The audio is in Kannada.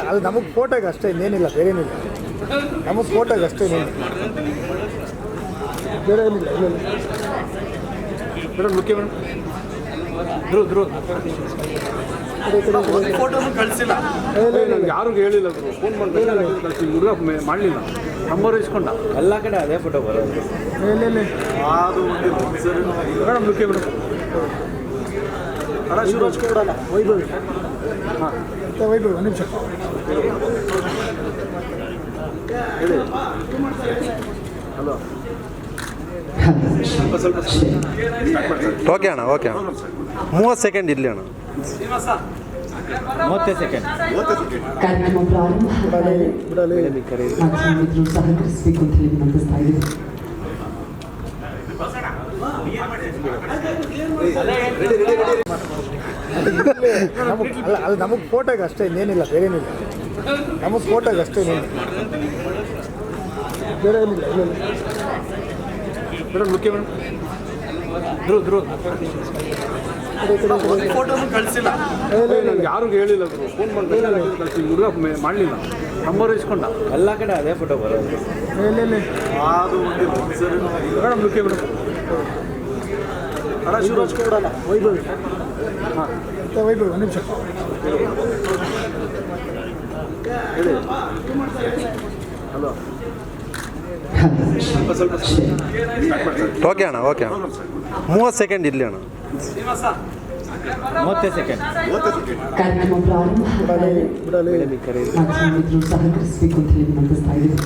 ಅಲ್ಲಿ ನಮಗೆ ಫೋಟೋಗೆ ಅಷ್ಟೇ ಇನ್ನೇನಿಲ್ಲ, ಬೇರೆ ಏನಿಲ್ಲ. ನಮಗೆ ಫೋಟೋಗೆ ಅಷ್ಟೇ ಇನ್ನೇನಿಲ್ಲ, ಬೇರೆ ಏನಿಲ್ಲ. ಮೇಡಮ್ ಲುಕ್ಕಿ ಮೇಡಮ್, ಧ್ರುವ ಫೋಟೋನು ಕಳಿಸಿಲ್ಲ, ಯಾರಿಗೂ ಹೇಳಿಲ್ಲ, ಫೋನ್ ಮಾಡಿ ಕಳಿಸಿ, ಹುಡುಗ ಮಾಡಲಿಲ್ಲ, ನಂಬರ್ ಇಸ್ಕೊಂಡ. ಎಲ್ಲ ಕಡೆ ಅದೇ ಫೋಟೋ ಬರೋದು. ಅದು ಮೇಡಮ್ ಲುಕ್ಕಿ ಮೇಡಮ್, ಅಣ್ಣ ಶಿವರಾಜ್ ಕೊಡಲ್ಲ, ವೈಭವ್. ಹಾಂ ವೈಭವ್ ಒಂದು ನಿಮಿಷ ಹೇಳಿ. ಹಲೋ ಸ್ವಲ್ಪ ಓಕೆ ಅಣ್ಣ, ಓಕೆ ಅಣ್ಣ. 30 ಸೆಕೆಂಡ್ ಇರಲಿ ಅಣ್ಣ. 30 ಸೆಕೆಂಡ್. ಕಾರ್ಯಕ್ರಮ ಪ್ರಾರಂಭ ಮಾಧ್ಯಮಿಕರು ಸಹಕರಿಸಬೇಕು ಅಂತ ಹೇಳಿ ವಿನಂತಿಸ್ತಾ ಇದ್ದೀವಿ. ಅಲ್ಲಿ ನಮಗೆ ಫೋಟೋಗೆ ಅಷ್ಟೇ ಇನ್ನೇನಿಲ್ಲ, ಬೇರೆ ಏನಿಲ್ಲ. ನಮಗೆ ಫೋಟೋಗೆ ಅಷ್ಟೇ ಇನ್ನೇನಿಲ್ಲ, ಬೇರೆ ಏನಿಲ್ಲ. ಮೇಡಮ್ ಲುಕ್ಕಿ ಮೇಡಮ್, ಧ್ರುವ ಫೋಟೋನು ಕಳಿಸಿಲ್ಲ, ಯಾರಿಗೂ ಹೇಳಿಲ್ಲ, ಫೋನ್ ಮಾಡಿ ಕಳಿಸಿ, ಹುಡುಗ ಮಾಡಲಿಲ್ಲ, ನಂಬರ್ ಇಸ್ಕೊಂಡ. ಎಲ್ಲ ಕಡೆ ಅದೇ ಫೋಟೋ ಬರೋದು. ಅದು ಮೇಡಮ್ ಲುಕ್ಕಿ ಮೇಡಮ್, ಅಣ್ಣ ಶಿವರಾಜ್ ಕೊಡಲ್ಲ, ವೈಭವ್. ಹಾಂ ವೈಭವ್ ಒಂದು ನಿಮಿಷ ಹೇಳಿ. ಹಲೋ ಸ್ವಲ್ಪ ಓಕೆ ಅಣ್ಣ, ಓಕೆ ಅಣ್ಣ. 30 ಸೆಕೆಂಡ್ ಇರಲಿ ಅಣ್ಣ. 30 ಸೆಕೆಂಡ್. ಕಾರ್ಯಕ್ರಮ ಪ್ರಾರಂಭ ಮಾಧ್ಯಮಿಕರು ಸಹಕರಿಸಬೇಕು ಅಂತ ಹೇಳಿ ವಿನಂತಿಸ್ತಾ ಇದ್ದೀವಿ.